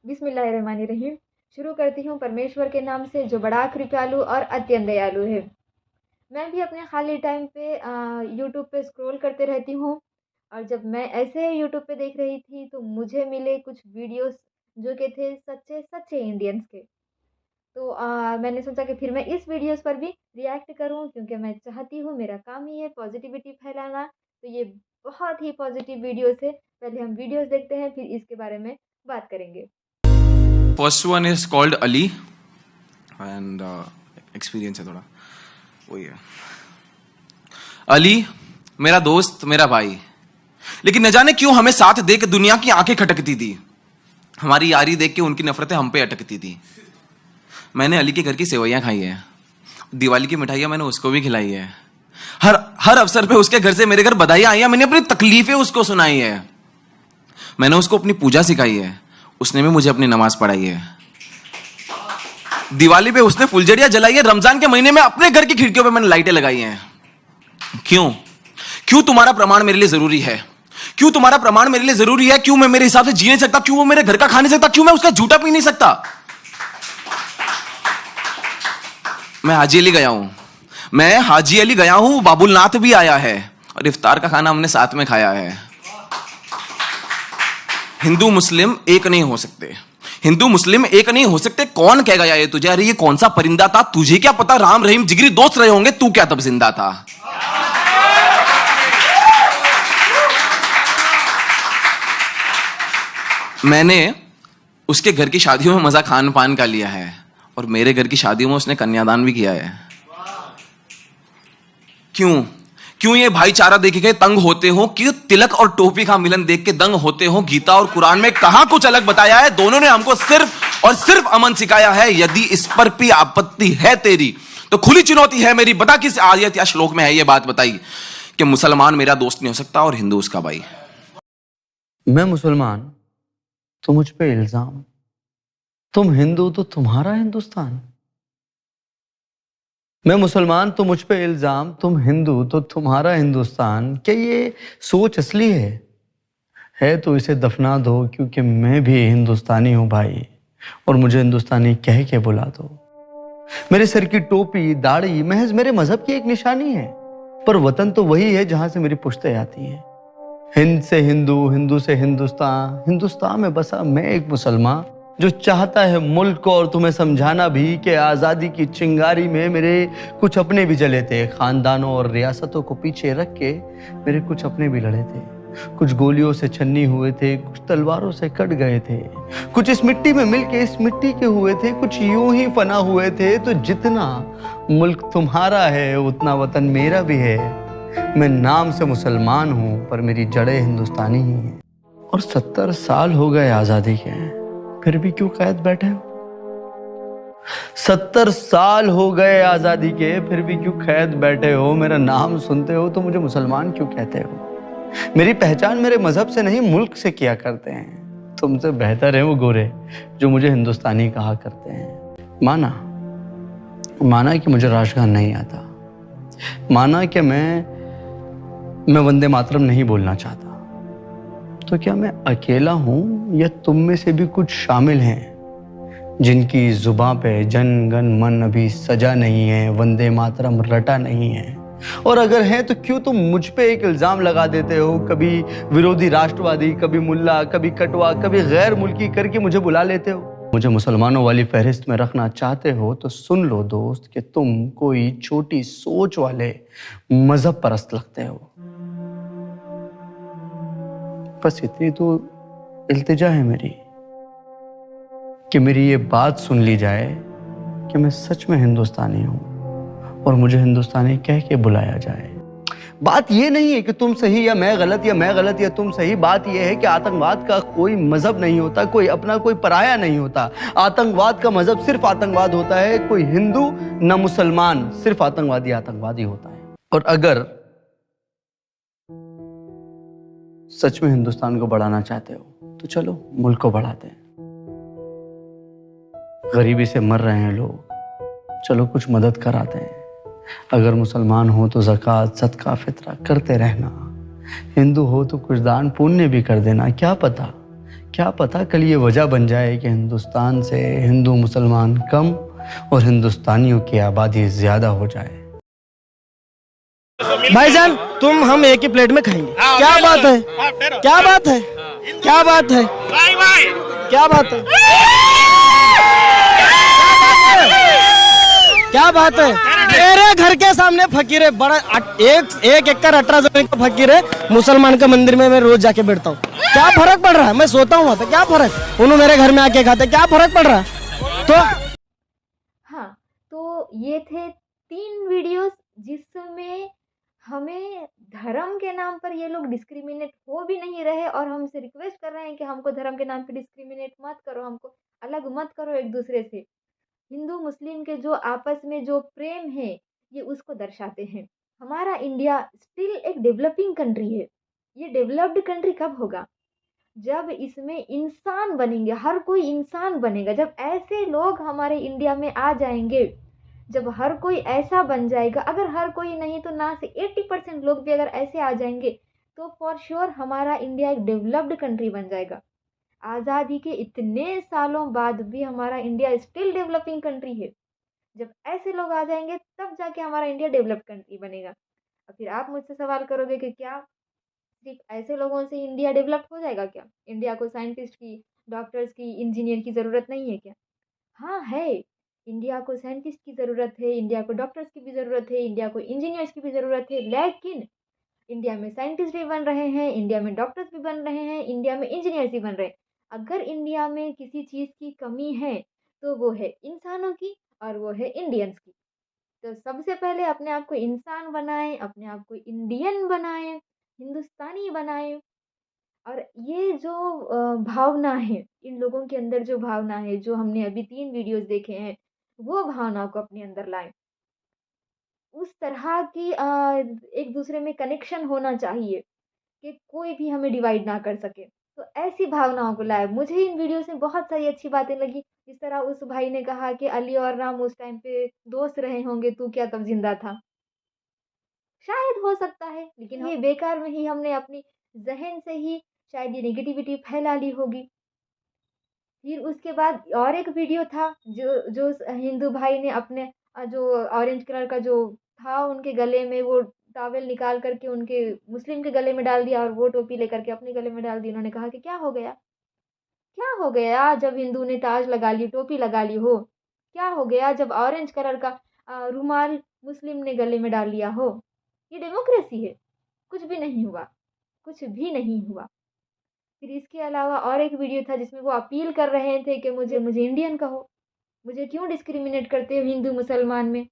बिस्मिल्लाहिर्रहमानिर्रहीम। शुरू करती हूँ परमेश्वर के नाम से जो बड़ा कृपालु और अत्यंत दयालु है। मैं भी अपने खाली टाइम पे यूट्यूब पे स्क्रॉल करते रहती हूँ और जब मैं ऐसे यूट्यूब पे देख रही थी तो मुझे मिले कुछ वीडियोस जो कि थे सच्चे सच्चे इंडियंस के। तो मैंने सोचा कि फिर मैं इस वीडियोस पर भी रिएक्ट करूँ क्योंकि मैं चाहती हूँ, मेरा काम ही है पॉजिटिविटी फैलाना। तो ये बहुत ही पॉजिटिव वीडियोस है। पहले हम वीडियोस देखते हैं, फिर इसके बारे में बात करेंगे। First one is called Ali and experience है थोड़ा वही है। अली मेरा दोस्त, मेरा भाई, लेकिन न जाने क्यों हमें साथ देख दुनिया की आंखें खटकती थी। हमारी यारी देख के उनकी नफरतें हम पे अटकती थी। मैंने अली के घर की सेवैयां खाई है, दिवाली की मिठाइयां मैंने उसको भी खिलाई है। हर हर अवसर पे उसके घर से मेरे घर बधाइयां आई हैं। मैंने अपनी तकलीफें उसको सुनाई है। मैंने उसको अपनी पूजा सिखाई है, उसने भी मुझे अपनी नमाज पढ़ाई है। दिवाली पे उसने फुलझड़ियां जलाई है, रमजान के महीने में अपने घर की खिड़कियों पे मैंने लाइटें लगाई हैं। क्यों क्यों तुम्हारा प्रमाण मेरे लिए जरूरी है? क्यों तुम्हारा प्रमाण मेरे लिए जरूरी है? क्यों मैं मेरे हिसाब से जी नहीं सकता? क्यों वो मेरे घर का खा नहीं सकता? क्यों मैं उसका झूठा पी नहीं सकता? मैं हाजी अली गया हूं, बाबुलनाथ भी आया है और इफ्तार का खाना हमने साथ में खाया है। हिंदू मुस्लिम एक नहीं हो सकते। कौन कहेगा यार ये तुझे? अरे ये कौन सा परिंदा था? तुझे क्या पता? राम रहीम जिगरी दोस्त रहे होंगे, तू क्या तब जिंदा था? मैंने उसके घर की शादियों में मजा खान पान का लिया है और मेरे घर की शादियों में उसने कन्यादान भी किया है। क्यों ये भाईचारा देख के तंग होते हो? क्यों तिलक और टोपी का मिलन देख के दंग होते हो? गीता और कुरान में कहां कुछ अलग बताया है? दोनों ने हमको सिर्फ और सिर्फ अमन सिखाया है। यदि इस पर भी आपत्ति है तेरी तो खुली चुनौती है मेरी। बता किस आयत या श्लोक में है ये बात बताई कि मुसलमान मेरा दोस्त नहीं हो सकता और हिंदू उसका भाई। मैं मुसलमान तो मुझ पे इल्जाम, तुम हिंदू तो तुम्हारा हिंदुस्तान। मैं मुसलमान तो मुझ पे इल्जाम, तुम हिंदू तो तुम्हारा हिंदुस्तान। क्या ये सोच असली है तो इसे दफना दो, क्योंकि मैं भी हिंदुस्तानी हूं भाई, और मुझे हिंदुस्तानी कह के बुला दो। मेरे सर की टोपी दाढ़ी महज मेरे मजहब की एक निशानी है, पर वतन तो वही है जहां से मेरी पुश्तें आती हैं। हिंद से हिंदू, हिंदू से हिंदुस्तान, हिंदुस्तान में बसा मैं एक मुसलमान जो चाहता है मुल्क को और तुम्हें समझाना भी कि आज़ादी की चिंगारी में मेरे कुछ अपने भी जले थे। खानदानों और रियासतों को पीछे रख के मेरे कुछ अपने भी लड़े थे। कुछ गोलियों से छन्नी हुए थे, कुछ तलवारों से कट गए थे, कुछ इस मिट्टी में मिलके इस मिट्टी के हुए थे, कुछ यूं ही फना हुए थे। तो जितना मुल्क तुम्हारा है उतना वतन मेरा भी है। मैं नाम से मुसलमान हूं पर मेरी जड़ें हिंदुस्तानी ही हैं। और 70 साल हो गए आज़ादी के, फिर भी क्यों कैद बैठे हो? 70 साल हो गए आज़ादी के, फिर भी क्यों कैद बैठे हो? मेरा नाम सुनते हो तो मुझे मुसलमान क्यों कहते हो? मेरी पहचान मेरे मजहब से नहीं मुल्क से किया करते हैं। तुमसे बेहतर है वो गोरे जो मुझे हिंदुस्तानी कहा करते हैं। माना कि मुझे राष्ट्रगान नहीं आता, माना कि मैं वंदे मातरम नहीं बोलना चाहता, तो क्या मैं अकेला हूं या तुम में से भी कुछ शामिल हैं जिनकी जुबां पे जन गण मन अभी सजा नहीं है, वंदे मातरम रटा नहीं है? और अगर है तो क्यों तुम मुझ पे एक इल्जाम लगा देते हो? कभी विरोधी राष्ट्रवादी, कभी मुल्ला, कभी कटवा, कभी गैर मुल्की करके मुझे बुला लेते हो। मुझे मुसलमानों वाली फहरिस्त में रखना चाहते हो तो सुन लो दोस्त कि तुम कोई छोटी सोच वाले मजहब परस्त लगते हो। बस इतनी तो इल्तिजा है मेरी कि मेरी ये बात सुन ली जाए कि मैं सच में हिंदुस्तानी हूं और मुझे हिंदुस्तानी कह के बुलाया जाए। बात ये नहीं है कि तुम सही या मैं गलत, या मैं गलत या तुम सही। बात ये है कि आतंकवाद का कोई मजहब नहीं होता, कोई अपना कोई पराया नहीं होता। आतंकवाद का मजहब सिर्फ आतंकवाद होता है। कोई हिंदू न मुसलमान, सिर्फ आतंकवादी होता है। और अगर सच में हिंदुस्तान को बढ़ाना चाहते हो तो चलो मुल्क को बढ़ाते हैं। गरीबी से मर रहे हैं लोग, चलो कुछ मदद कराते हैं। अगर मुसलमान हो तो ज़कात, सदका, फितरा करते रहना। हिंदू हो तो कुछ दान पुण्य भी कर देना। क्या पता क्या पता कल ये वजह बन जाए कि हिंदुस्तान से हिंदू मुसलमान कम और हिंदुस्तानियों की आबादी ज़्यादा हो जाए। भाईजान तुम हम एक ही प्लेट में खाएंगे। क्या बात है, क्या बात है, क्या बात है, क्या बात है, क्या बात है। मेरे घर के सामने फकीर है, बड़ा एक एकड़ 18 जमीन का फकीर है। मुसलमान के मंदिर में मैं रोज जाके बैठता हूँ। क्या फर्क पड़ रहा है, मैं सोता हूँ वहाँ पे, क्या फर्क, उन्होंने मेरे घर में आके खाते, क्या फर्क पड़ रहा है। तो हाँ, तो ये थे 3 वीडियोस जिसमें हमें धर्म के नाम पर ये लोग डिस्क्रिमिनेट हो भी नहीं रहे और हमसे रिक्वेस्ट कर रहे हैं कि हमको धर्म के नाम पे डिस्क्रिमिनेट मत करो, हमको अलग मत करो एक दूसरे से। हिंदू मुस्लिम के जो आपस में जो प्रेम है ये उसको दर्शाते हैं। हमारा इंडिया स्टिल एक डेवलपिंग कंट्री है। ये डेवलप्ड कंट्री कब होगा? जब इसमें इंसान बनेंगे, हर कोई इंसान बनेगा। जब ऐसे लोग हमारे इंडिया में आ जाएंगे, जब हर कोई ऐसा बन जाएगा, अगर हर कोई नहीं तो ना से 80% लोग भी अगर ऐसे आ जाएंगे तो फॉर श्योर हमारा इंडिया एक डेवलप्ड कंट्री बन जाएगा। आज़ादी के इतने सालों बाद भी हमारा इंडिया स्टिल डेवलपिंग कंट्री है। जब ऐसे लोग आ जाएंगे तब जाके हमारा इंडिया डेवलप्ड कंट्री बनेगा। और फिर आप मुझसे सवाल करोगे कि क्या सिर्फ ऐसे लोगों से इंडिया डेवलप हो जाएगा क्या? इंडिया को साइंटिस्ट की, डॉक्टर्स की, इंजीनियर की ज़रूरत नहीं है क्या? हाँ है। इंडिया को साइंटिस्ट की ज़रूरत है, इंडिया को डॉक्टर्स की भी ज़रूरत है, इंडिया को इंजीनियर्स की भी ज़रूरत है। लेकिन इंडिया में साइंटिस्ट भी बन रहे हैं, इंडिया में डॉक्टर्स भी बन रहे हैं, इंडिया में इंजीनियर्स भी बन रहे हैं। अगर इंडिया में किसी चीज़ की कमी है तो वो है इंसानों की और वो है इंडियंस की। तो सबसे पहले अपने आप को इंसान बनाएं, अपने आप को इंडियन बनाएं, हिंदुस्तानी बनाएं। और ये जो भावना है, इन लोगों के अंदर जो भावना है, जो हमने अभी 3 वीडियोज़ देखे हैं, वो भावना को अपने अंदर लाएँ। उस तरह की एक दूसरे में कनेक्शन होना चाहिए कि कोई भी हमें डिवाइड ना कर सके। तो ऐसी भावनाओं को लाएँ। मुझे इन वीडियोज़ में बहुत सारी अच्छी बातें लगी। जिस तरह उस भाई ने कहा कि अली और राम उस टाइम पे दोस्त रहे होंगे, तू क्या तब ज़िंदा था? शायद हो सकता है, लेकिन ये बेकार में ही हमने अपनी ज़हन से ही शायद ये नेगेटिविटी फैला ली होगी। फिर उसके बाद और एक वीडियो था जो जो उस हिंदू भाई ने अपने जो ऑरेंज कलर का जो था उनके गले में वो टॉवेल निकाल कर के उनके मुस्लिम के गले में डाल दिया और वो टोपी लेकर के अपने गले में डाल दी। उन्होंने कहा कि क्या हो गया? क्या हो गया जब हिंदू ने ताज लगा ली, टोपी लगा ली हो? क्या हो गया जब ऑरेंज कलर का रुमाल मुस्लिम ने गले में डाल लिया हो? ये डेमोक्रेसी है। कुछ भी नहीं हुआ, कुछ भी नहीं हुआ। फिर इसके अलावा और एक वीडियो था जिसमें वो अपील कर रहे थे कि मुझे मुझे इंडियन कहो, मुझे क्यों डिस्क्रिमिनेट करते हो हिंदू मुसलमान में?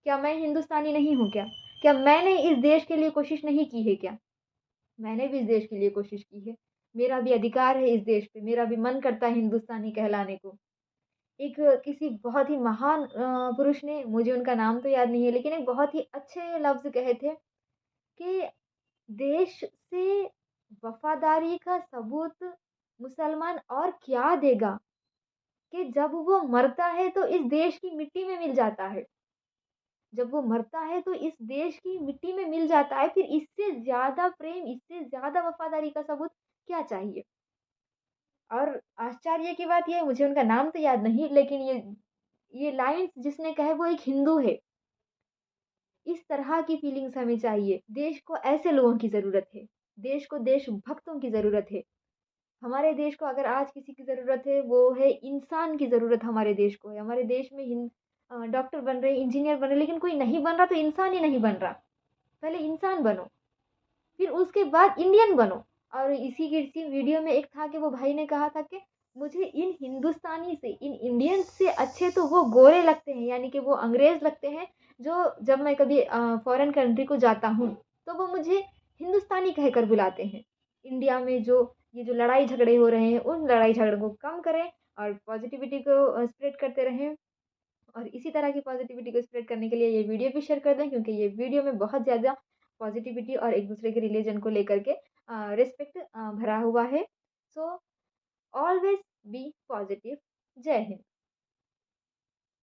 क्या मैं हिंदुस्तानी नहीं हूँ क्या? क्या मैंने इस देश के लिए कोशिश नहीं की है क्या? मैंने भी इस देश के लिए कोशिश की है। मेरा भी अधिकार है इस देश पे, मेरा भी मन करता है हिंदुस्तानी कहलाने को। एक किसी बहुत ही महान पुरुष ने, मुझे उनका नाम तो याद नहीं है, लेकिन एक बहुत ही अच्छे लफ्ज़ कहे थे कि देश से वफ़ादारी का सबूत मुसलमान और क्या देगा कि जब वो मरता है तो इस देश की मिट्टी में मिल जाता है। जब वो मरता है तो इस देश की मिट्टी में मिल जाता है, फिर इससे ज़्यादा प्रेम, इससे ज़्यादा वफ़ादारी का सबूत क्या चाहिए? और आश्चर्य की बात ये है, मुझे उनका नाम तो याद नहीं, लेकिन ये लाइन्स जिसने कहे वो एक हिंदू है। इस तरह की फीलिंग्स हमें चाहिए। देश को ऐसे लोगों की ज़रूरत है। देश को देशभक्तों की ज़रूरत है। हमारे देश को अगर आज किसी की ज़रूरत है, वो है इंसान की ज़रूरत हमारे देश को है। हमारे देश में डॉक्टर बन रहे हैं, इंजीनियर बन रहे हैं, लेकिन कोई नहीं बन रहा तो इंसान ही नहीं बन रहा। पहले इंसान बनो, फिर उसके बाद इंडियन बनो। और इसी वीडियो में एक था कि वो भाई ने कहा था कि मुझे इन हिंदुस्तानी से, इन इंडियंस से अच्छे तो वो गोरे लगते हैं, यानी कि वो अंग्रेज़ लगते हैं, जो जब मैं कभी फ़ॉरेन कंट्री को जाता हूँ, तो वो मुझे हिंदुस्तानी कहकर बुलाते हैं। इंडिया में ये जो लड़ाई झगड़े हो रहे हैं, उन लड़ाई झगड़ों को कम करें और पॉज़िटिविटी को स्प्रेड करते रहें। और इसी तरह की पॉजिटिविटी को स्प्रेड करने के लिए ये वीडियो भी शेयर कर दें, क्योंकि ये वीडियो में बहुत ज़्यादा पॉजिटिविटी और एक दूसरे के रिलीजन को लेकर के रिस्पेक्ट भरा हुआ है। So always be positive. जय हिंद।